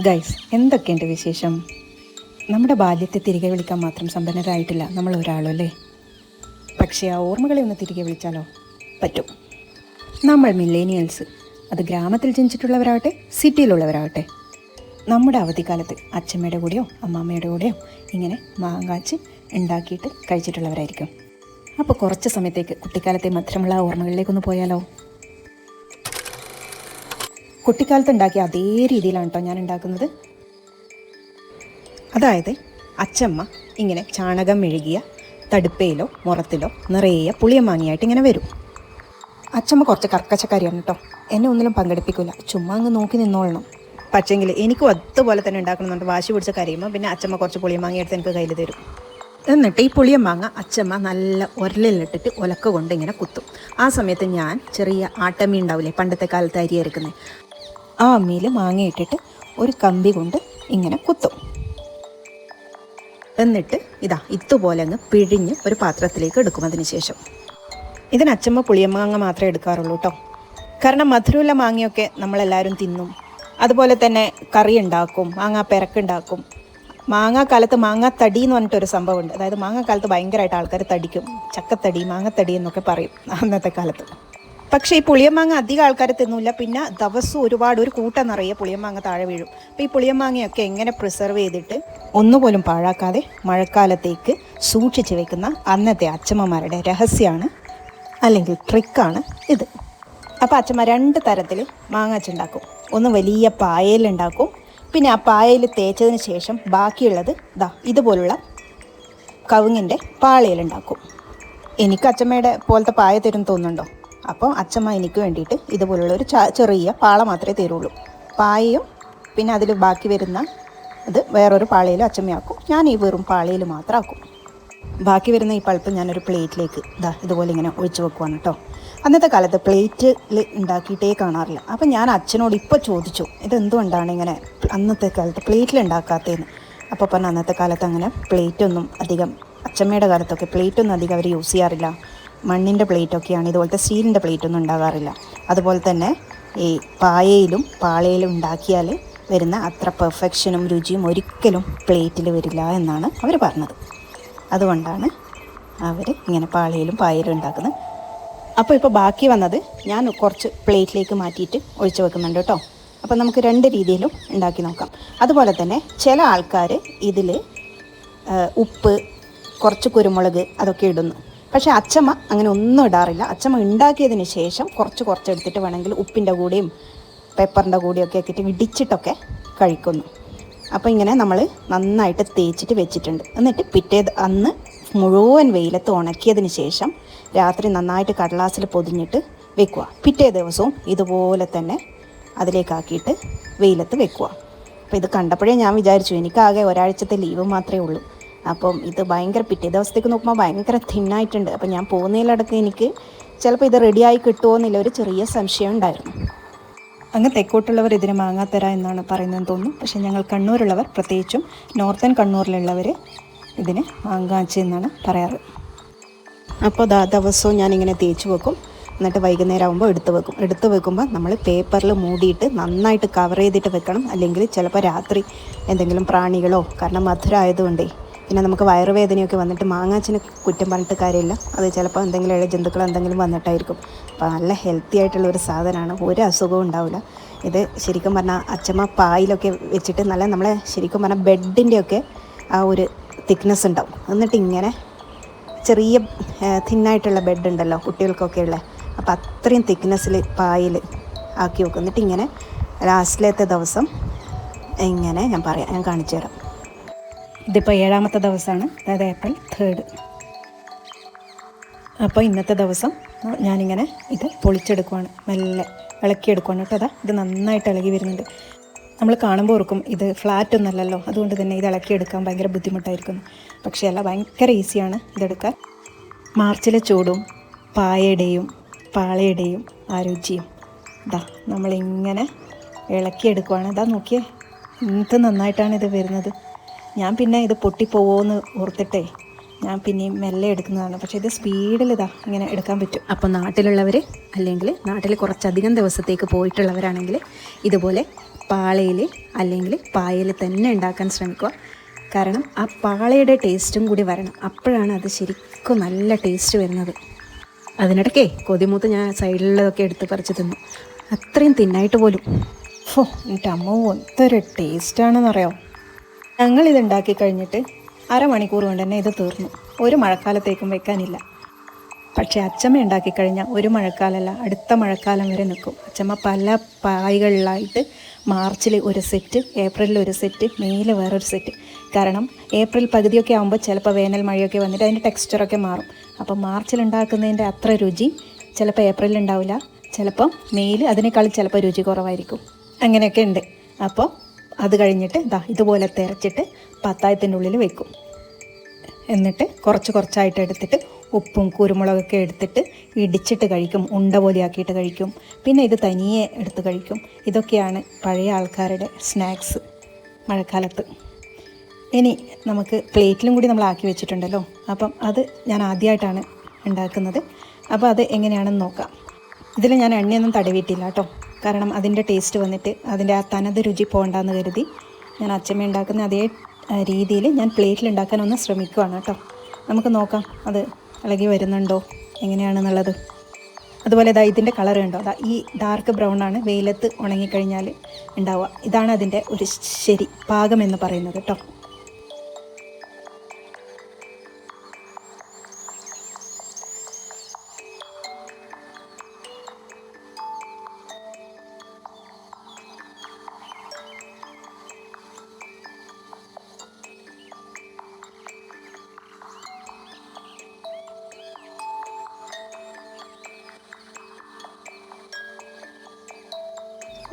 Guys, എന്തൊക്കെയുണ്ട് വിശേഷം? നമ്മുടെ ബാല്യത്തെ തിരികെ വിളിക്കാൻ മാത്രം സമ്പന്നരായിട്ടില്ല നമ്മൾ ഒരാളും അല്ലേ. പക്ഷേ ആ ഓർമ്മകളെ ഒന്ന് തിരികെ വിളിച്ചാലോ? പറ്റും. നമ്മൾ മില്ലേനിയൽസ്, അത് ഗ്രാമത്തിൽ ജനിച്ചിട്ടുള്ളവരാവട്ടെ സിറ്റിയിലുള്ളവരാവട്ടെ, നമ്മുടെ അവധിക്കാലത്ത് അച്ഛമ്മയുടെ കൂടെയോ അമ്മാമ്മയുടെ കൂടെയോ ഇങ്ങനെ മാങ്ങാച്ച് ഉണ്ടാക്കിയിട്ട് കഴിച്ചിട്ടുള്ളവരായിരിക്കും. അപ്പോൾ കുറച്ച് സമയത്തേക്ക് കുട്ടിക്കാലത്തെ മധുരമുള്ള ഓർമ്മകളിലേക്കൊന്ന് പോയാലോ? കുട്ടിക്കാലത്ത് ഉണ്ടാക്കിയ അതേ രീതിയിലാണ് കേട്ടോ ഞാൻ ഉണ്ടാക്കുന്നത്. അതായത് അച്ചമ്മ ഇങ്ങനെ ചാണകം മെഴുകിയ തടുപ്പയിലോ മുറത്തിലോ നിറയെ പുളിയമാങ്ങിയായിട്ട് ഇങ്ങനെ വരും. അച്ചമ്മ കുറച്ച് കർക്കശക്കാരിയാണ് കേട്ടോ. എന്നെ ഒന്നിലും പങ്കെടുപ്പിക്കില്ല, ചുമ്മാ അങ്ങ് നോക്കി നിന്നോളണം. പക്ഷേങ്കിൽ എനിക്കും അതുപോലെ തന്നെ ഉണ്ടാക്കണമെന്നുണ്ട്. വാശി പിടിച്ച കറിയുമ്പോൾ പിന്നെ അച്ചമ്മ കുറച്ച് പുളിയമാങ്ങ എടുത്ത് എനിക്ക് കയ്യിൽ തരും. എന്നിട്ട് ഈ പുളിയമാങ്ങ അച്ചമ്മ നല്ല ഉരലിലിട്ടിട്ട് ഒലക്ക കൊണ്ട് ഇങ്ങനെ കുത്തും. ആ സമയത്ത് ഞാൻ ചെറിയ ആട്ടമ്മി ഉണ്ടാവില്ലേ, പണ്ടത്തെ കാലത്ത് അരി അരക്കുന്നത്, ആ അമ്മിയിൽ മാങ്ങ ഇട്ടിട്ട് ഒരു കമ്പി കൊണ്ട് ഇങ്ങനെ കുത്തും. എന്നിട്ട് ഇതുപോലെ അങ്ങ് പിഴിഞ്ഞ് ഒരു പാത്രത്തിലേക്ക് എടുക്കും. അതിന് ശേഷം ഇതിന് അച്ചമ്മ പുളിയമാങ്ങ മാത്രമേ എടുക്കാറുള്ളൂ കേട്ടോ. കാരണം മധുരമുള്ള മാങ്ങയൊക്കെ നമ്മളെല്ലാവരും തിന്നും. അതുപോലെ തന്നെ കറി ഉണ്ടാക്കും, മാങ്ങാ പെരക്കുണ്ടാക്കും. മാങ്ങാക്കാലത്ത് മാങ്ങാത്തടി എന്ന് പറഞ്ഞിട്ടൊരു സംഭവമുണ്ട്. അതായത് മാങ്ങാക്കാലത്ത് ഭയങ്കരമായിട്ട് ആൾക്കാർ തടിക്കും. ചക്കത്തടി, മാങ്ങത്തടി എന്നൊക്കെ പറയും അന്നത്തെ കാലത്ത്. പക്ഷേ ഈ പുളിയമാങ്ങ അധികം ആൾക്കാർ തിന്നില്ല. പിന്നെ ദിവസവും ഒരു കൂട്ടം നിറയെ പുളിയമാങ്ങ താഴെ വീഴും. അപ്പോൾ ഈ പുളിയമാങ്ങയൊക്കെ എങ്ങനെ പ്രിസർവ് ചെയ്തിട്ട് ഒന്നുപോലും പാഴാക്കാതെ മഴക്കാലത്തേക്ക് സൂക്ഷിച്ച് വെക്കുന്ന അന്നത്തെ അച്ചമ്മമാരുടെ രഹസ്യമാണ്, അല്ലെങ്കിൽ ട്രിക്കാണ് ഇത്. അപ്പോൾ അച്ചമ്മ 2 തരത്തിൽ മാങ്ങാച്ചുണ്ടാക്കും. ഒന്ന് വലിയ പായയിലുണ്ടാക്കും, പിന്നെ ആ പായയിൽ തേച്ചതിന് ശേഷം ബാക്കിയുള്ളത് ഇതുപോലുള്ള കവുങ്ങിൻ്റെ പാളയിലുണ്ടാക്കും. എനിക്ക് അച്ചമ്മയുടെ പോലത്തെ പായ തരും തോന്നുന്നുണ്ടോ? അപ്പോൾ അച്ചമ്മ എനിക്ക് വേണ്ടിയിട്ട് ഇതുപോലുള്ളൊരു ചെറിയ പാള മാത്രമേ തരുള്ളൂ. പായയും പിന്നെ അതിൽ ബാക്കി വരുന്ന ഇത് വേറൊരു പാളയിലും അച്ചമ്മയാക്കും. ഞാൻ ഈ വെറും പാളയിൽ മാത്രം ആക്കും. ബാക്കി വരുന്ന ഈ പൾപ്പ് ഞാനൊരു പ്ലേറ്റിലേക്ക് ഇതുപോലെ ഇങ്ങനെ ഒഴിച്ചു വെക്കുവാണ് കേട്ടോ. അന്നത്തെ കാലത്ത് പ്ലേറ്റിൽ ഉണ്ടാക്കിയിട്ടേ കാണാറില്ല. അപ്പം ഞാൻ അച്ഛനോട് ഇപ്പോൾ ചോദിച്ചു, ഇതെന്തുകൊണ്ടാണ് ഇങ്ങനെ അന്നത്തെ കാലത്ത് പ്ലേറ്റിൽ ഉണ്ടാക്കാത്തതെന്ന്. അപ്പോൾ പറഞ്ഞാൽ അന്നത്തെ കാലത്ത് അങ്ങനെ പ്ലേറ്റൊന്നും അധികം, അച്ചമ്മയുടെ കാലത്തൊക്കെ പ്ലേറ്റൊന്നും അധികം അവർ യൂസ് ചെയ്യാറില്ല. മണ്ണിൻ്റെ പ്ലേറ്റൊക്കെയാണ്, ഇതുപോലത്തെ സ്റ്റീലിൻ്റെ പ്ലേറ്റൊന്നും ഉണ്ടാകാറില്ല. അതുപോലെ തന്നെ ഈ പായയിലും പാളയിലും ഉണ്ടാക്കിയാൽ വരുന്ന അത്ര പെർഫെക്ഷനും രുചിയും ഒരിക്കലും പ്ലേറ്റിൽ വരില്ല എന്നാണ് അവർ പറഞ്ഞത്. അതുകൊണ്ടാണ് അവർ ഇങ്ങനെ പാളയിലും പായയിലും ഉണ്ടാക്കുന്നത്. അപ്പോൾ ഇപ്പോൾ ബാക്കി വന്നത് ഞാൻ കുറച്ച് പ്ലേറ്റിലേക്ക് മാറ്റിയിട്ട് ഒഴിച്ചു വെക്കുന്നുണ്ട് കേട്ടോ. അപ്പോൾ നമുക്ക് 2 രീതിയിലും ഉണ്ടാക്കി നോക്കാം. അതുപോലെ തന്നെ ചില ആൾക്കാർ ഇതിൽ ഉപ്പ്, കുറച്ച് കുരുമുളക് അതൊക്കെ ഇടുന്നു. പക്ഷേ അച്ചമ്മ അങ്ങനെ ഒന്നും ഇടാറില്ല. അച്ചമ്മ ഉണ്ടാക്കിയതിന് ശേഷം കുറച്ച് എടുത്തിട്ട് വേണമെങ്കിൽ ഉപ്പിൻ്റെ കൂടെയും പെപ്പറിൻ്റെ കൂടെയൊക്കെ ആക്കിയിട്ട് ഇടിച്ചിട്ടൊക്കെ കഴിക്കുന്നു. അപ്പോൾ ഇങ്ങനെ നമ്മൾ നന്നായിട്ട് തേച്ചിട്ട് വെച്ചിട്ടുണ്ട്. എന്നിട്ട് അന്ന് മുഴുവൻ വെയിലത്ത് ഉണക്കിയതിന് ശേഷം രാത്രി നന്നായിട്ട് കടലാസിൽ പൊതിഞ്ഞിട്ട് വെക്കുക. പിറ്റേ ദിവസവും ഇതുപോലെ തന്നെ അതിലേക്കാക്കിയിട്ട് വെയിലത്ത് വെക്കുക. അപ്പോൾ ഇത് കണ്ടപ്പോഴേ ഞാൻ വിചാരിച്ചു, എനിക്കാകെ ഒരാഴ്ചത്തെ ലീവ് മാത്രമേ ഉള്ളൂ. അപ്പം ഇത് പിറ്റേ ദിവസത്തേക്ക് നോക്കുമ്പോൾ ഭയങ്കര തിന്നായിട്ടുണ്ട്. അപ്പം ഞാൻ പോകുന്നതിലടക്ക് എനിക്ക് ചിലപ്പോൾ ഇത് റെഡിയായി കിട്ടുമോ എന്നുള്ള ഒരു ചെറിയ സംശയം ഉണ്ടായിരുന്നു. അങ്ങ് തെക്കോട്ടുള്ളവർ ഇതിന് മാങ്ങാത്തര എന്നാണ് പറയുന്നതെന്ന് തോന്നുന്നു. പക്ഷേ ഞങ്ങൾ കണ്ണൂരുള്ളവർ, പ്രത്യേകിച്ചും നോർത്തേൺ കണ്ണൂരിലുള്ളവർ ഇതിന് മാങ്ങാച്ചി എന്നാണ് പറയാറ്. അപ്പോൾ ദിവസവും ഞാനിങ്ങനെ തേച്ച് വെക്കും. എന്നിട്ട് വൈകുന്നേരം ആകുമ്പോൾ എടുത്ത് വെക്കുമ്പോൾ നമ്മൾ പേപ്പറിൽ മൂടിയിട്ട് നന്നായിട്ട് കവർ ചെയ്തിട്ട് വെക്കണം. അല്ലെങ്കിൽ ചിലപ്പോൾ രാത്രി എന്തെങ്കിലും പ്രാണികളോ, കാരണം മധുരം ആയതുകൊണ്ടേ പിന്നെ നമുക്ക് വയറുവേദനയൊക്കെ വന്നിട്ട് മാങ്ങാച്ചിന് കുറ്റം പറഞ്ഞിട്ട് കാര്യമില്ല. അത് ചിലപ്പോൾ എന്തെങ്കിലും ഇഴജന്തുക്കൾ എന്തെങ്കിലും വന്നിട്ടായിരിക്കും. അപ്പോൾ നല്ല ഹെൽത്തി ആയിട്ടുള്ളൊരു സാധനമാണ്, ഒരു അസുഖവും ഉണ്ടാവില്ല. ഇത് ശരിക്കും പറഞ്ഞാൽ അച്ചമ്മ പായിലൊക്കെ വെച്ചിട്ട് നല്ല നമ്മളെ ശരിക്കും പറഞ്ഞാൽ ബെഡിൻ്റെയൊക്കെ ആ ഒരു തിക്നെസ് ഉണ്ടാവും. എന്നിട്ട് ഇങ്ങനെ ചെറിയ തിന്നായിട്ടുള്ള ബെഡ് ഉണ്ടല്ലോ കുട്ടികൾക്കൊക്കെ ഉള്ള, അപ്പോൾ അത്രയും തിക്നെസ്സിൽ പായിൽ ആക്കി വെക്കും. എന്നിട്ട് ഇങ്ങനെ ലാസ്റ്റിലത്തെ ദിവസം ഇങ്ങനെ ഞാൻ കാണിച്ചു തരാം. ഇതിപ്പോൾ 7ാമത്തെ ദിവസമാണ്, അതായത് ഏപ്രിൽ 3. അപ്പോൾ ഇന്നത്തെ ദിവസം ഞാനിങ്ങനെ ഇത് പൊളിച്ചെടുക്കുവാണ്, മെല്ലെ ഇളക്കിയെടുക്കുവാണ് കേട്ടോ. ഇത് നന്നായിട്ട് ഇളകി വരുന്നുണ്ട്. നമ്മൾ കാണുമ്പോൾ ഓർക്കും ഇത് ഫ്ലാറ്റ് ഒന്നല്ലല്ലോ, അതുകൊണ്ട് തന്നെ ഇത് ഇളക്കിയെടുക്കാൻ ഭയങ്കര ബുദ്ധിമുട്ടായിരിക്കുന്നു. പക്ഷേ അല്ല, ഭയങ്കര ഈസിയാണ് ഇതെടുക്കാൻ. മാർച്ചിലെ ചൂടും പായയുടെയും പാളയുടെയും ആ രുചിയും നമ്മളിങ്ങനെ ഇളക്കിയെടുക്കുവാണ്. നോക്കിയേ എന്ത് നന്നായിട്ടാണ് ഇത് വരുന്നത്. ഞാൻ പിന്നെ ഇത് പൊട്ടിപ്പോവോന്ന് ഓർത്തിട്ടേ ഞാൻ പിന്നെയും മെല്ലെ എടുക്കുന്നതാണ്. പക്ഷേ ഇത് സ്പീഡിൽ ഇങ്ങനെ എടുക്കാൻ പറ്റും. അപ്പോൾ നാട്ടിലുള്ളവർ, അല്ലെങ്കിൽ നാട്ടിൽ കുറച്ചധികം ദിവസത്തേക്ക് പോയിട്ടുള്ളവരാണെങ്കിൽ ഇതുപോലെ പാളയിൽ അല്ലെങ്കിൽ പായയിൽ തന്നെ ഉണ്ടാക്കാൻ ശ്രമിക്കുക. കാരണം ആ പാളയുടെ ടേസ്റ്റും കൂടി വരണം, അപ്പോഴാണ് അത് ശരിക്കും നല്ല ടേസ്റ്റ് വരുന്നത്. അതിനിടയ്ക്കേ കൊതിമൂത്ത് ഞാൻ സൈഡിലുള്ളതൊക്കെ എടുത്ത് പറിച്ച് തിന്നു, അത്രയും തിന്നായിട്ട് പോലും. എൻ്റെ അമ്മ എന്തൊരു ടേസ്റ്റാണെന്നറിയാം. ഞങ്ങളിത് ഉണ്ടാക്കി കഴിഞ്ഞിട്ട് അരമണിക്കൂർ കൊണ്ട് തന്നെ ഇത് തീർന്നു. ഒരു മഴക്കാലത്തേക്കും വെക്കാനില്ല. പക്ഷേ അച്ചമ്മ ഉണ്ടാക്കിക്കഴിഞ്ഞാൽ ഒരു മഴക്കാലമല്ല, അടുത്ത മഴക്കാലം വരെ നിൽക്കും. അച്ചമ്മ പല പായ്കളിലായിട്ട് മാർച്ചിൽ ഒരു സെറ്റ്, ഏപ്രിലിൽ ഒരു സെറ്റ്, മെയ്യിൽ വേറൊരു സെറ്റ്. കാരണം ഏപ്രിൽ പകുതിയൊക്കെ ആകുമ്പോൾ ചിലപ്പോൾ വേനൽ മഴയൊക്കെ വന്നിട്ട് അതിൻ്റെ ടെക്സ്ചറൊക്കെ മാറും. അപ്പോൾ മാർച്ചിൽ ഉണ്ടാക്കുന്നതിൻ്റെ അത്ര രുചി ചിലപ്പോൾ ഏപ്രിലിൽ ഉണ്ടാവില്ല, ചിലപ്പം മെയ്യിൽ അതിനേക്കാൾ ചിലപ്പോൾ രുചി കുറവായിരിക്കും. അങ്ങനെയൊക്കെ ഉണ്ട്. അപ്പോൾ അത് കഴിഞ്ഞിട്ട് ഇതുപോലെ തിരച്ചിട്ട് പത്തായത്തിൻ്റെ ഉള്ളിൽ വെക്കും. എന്നിട്ട് കുറച്ചായിട്ട് എടുത്തിട്ട് ഉപ്പും കുരുമുളകൊക്കെ എടുത്തിട്ട് ഇടിച്ചിട്ട് കഴിക്കും, ഉണ്ട പോലെയാക്കിയിട്ട് കഴിക്കും. പിന്നെ ഇത് തനിയെ എടുത്ത് കഴിക്കും. ഇതൊക്കെയാണ് പഴയ ആൾക്കാരുടെ സ്നാക്സ് മഴക്കാലത്ത്. ഇനി നമുക്ക് പ്ലേറ്റിലും കൂടി നമ്മൾ ആക്കി വെച്ചിട്ടുണ്ടല്ലോ, അപ്പം അത് ഞാൻ ആദ്യമായിട്ടാണ് ഉണ്ടാക്കുന്നത്. അപ്പോൾ അത് എങ്ങനെയാണെന്ന് നോക്കാം. ഇതിൽ ഞാൻ എണ്ണയൊന്നും തടവിയിട്ടില്ല കേട്ടോ, കാരണം അതിൻ്റെ ടേസ്റ്റ് വന്നിട്ട് അതിൻ്റെ ആ തനത് രുചി പോകണ്ടെന്ന് കരുതി ഞാൻ അച്ചമ്മ ഉണ്ടാക്കുന്ന അതേ രീതിയിൽ ഞാൻ പ്ലേറ്റിൽ ഉണ്ടാക്കാൻ ഒന്ന് ശ്രമിക്കുകയാണ് കേട്ടോ. നമുക്ക് നോക്കാം അത് ഇളകി വരുന്നുണ്ടോ എങ്ങനെയാണെന്നുള്ളത്. അതുപോലെ ഇതിൻ്റെ കളർ കണ്ടോ, ഈ ഡാർക്ക് ബ്രൗൺ ആണ് വെയിലത്ത് ഉണങ്ങിക്കഴിഞ്ഞാൽ ഉണ്ടാവുക. ഇതാണ് അതിൻ്റെ ഒരു ശരി പാകം എന്ന് പറയുന്നത് കേട്ടോ.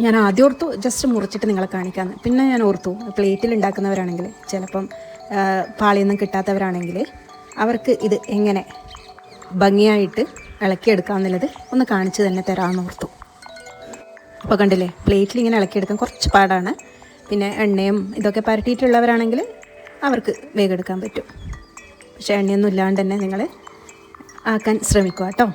ഞാൻ ആദ്യം ഓർത്തു ജസ്റ്റ് മുറിച്ചിട്ട് നിങ്ങളെ കാണിക്കാമെന്ന്. പിന്നെ ഞാൻ ഓർത്തു പ്ലേറ്റിൽ ഉണ്ടാക്കുന്നവരാണെങ്കിൽ, ചിലപ്പം പാളിയൊന്നും കിട്ടാത്തവരാണെങ്കിൽ അവർക്ക് ഇത് എങ്ങനെ ഭംഗിയായിട്ട് ഇളക്കിയെടുക്കാമെന്നുള്ളത് ഒന്ന് കാണിച്ച് തന്നെ തരാമെന്ന് ഓർത്തു. അപ്പോൾ കണ്ടില്ലേ, പ്ലേറ്റിൽ ഇങ്ങനെ ഇളക്കിയെടുക്കാൻ കുറച്ച് പാടാണ്. പിന്നെ എണ്ണയും ഇതൊക്കെ പരട്ടിയിട്ടുള്ളവരാണെങ്കിൽ അവർക്ക് വേഗം എടുക്കാൻ പറ്റും. പക്ഷേ എണ്ണയൊന്നും ഇല്ലാണ്ട് തന്നെ നിങ്ങൾ ആക്കാൻ ശ്രമിക്കുക കേട്ടോ.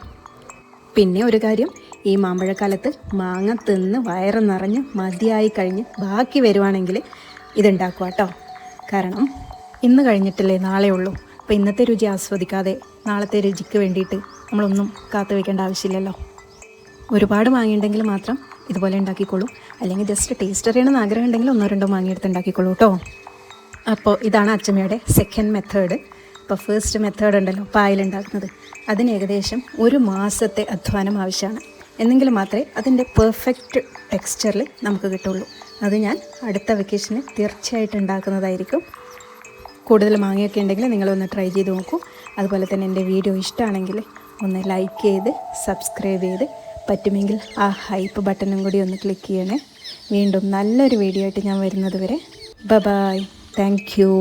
പിന്നെ ഒരു കാര്യം, ഈ മാമ്പഴക്കാലത്ത് മാങ്ങ തിന്ന് വയറ് നിറഞ്ഞ് മതിയായി കഴിഞ്ഞ് ബാക്കി വരുവാണെങ്കിൽ ഇതുണ്ടാക്കുക കേട്ടോ. കാരണം ഇന്ന് കഴിഞ്ഞിട്ടില്ലേ നാളെ ഉള്ളൂ. അപ്പോൾ ഇന്നത്തെ രുചി ആസ്വദിക്കാതെ നാളത്തെ രുചിക്ക് വേണ്ടിയിട്ട് നമ്മളൊന്നും കാത്തു വയ്ക്കേണ്ട ആവശ്യമില്ലല്ലോ. ഒരുപാട് മാങ്ങയുണ്ടെങ്കിൽ മാത്രം ഇതുപോലെ ഉണ്ടാക്കിക്കോളൂ, അല്ലെങ്കിൽ ജസ്റ്റ് ടേസ്റ്റ് അറിയണമെന്ന് ആഗ്രഹം ഉണ്ടെങ്കിൽ 1-2 മാങ്ങയെടുത്ത് ഉണ്ടാക്കിക്കോളൂ കേട്ടോ. അപ്പോൾ ഇതാണ് അച്ചമ്മയുടെ സെക്കൻഡ് മെത്തേഡ്. ഇപ്പോൾ ഫസ്റ്റ് മെത്തേഡ് ഉണ്ടല്ലോ പായലുണ്ടാക്കുന്നത്, അതിന് ഏകദേശം 1 മാസത്തെ അധ്വാനം ആവശ്യമാണ്. എന്നെങ്കിൽ മാത്രമേ അതിൻ്റെ പെർഫെക്റ്റ് ടെക്സ്ചറിൽ നമുക്ക് കിട്ടുള്ളൂ. അത് ഞാൻ അടുത്ത വെക്കേഷന് തീർച്ചയായിട്ടും ഉണ്ടാക്കുന്നതായിരിക്കും. കൂടുതൽ മാങ്ങയൊക്കെ ഉണ്ടെങ്കിൽ നിങ്ങളൊന്ന് ട്രൈ ചെയ്ത് നോക്കൂ. അതുപോലെ തന്നെ എൻ്റെ വീഡിയോ ഇഷ്ടമാണെങ്കിൽ ഒന്ന് ലൈക്ക് ചെയ്ത് സബ്സ്ക്രൈബ് ചെയ്ത് പറ്റുമെങ്കിൽ ആ ഹൈപ്പ് ബട്ടണും കൂടി ഒന്ന് ക്ലിക്ക് ചെയ്യണേ. വീണ്ടും നല്ലൊരു വീഡിയോ ആയിട്ട് ഞാൻ വരുന്നത് വരെ ബൈ. Thank you.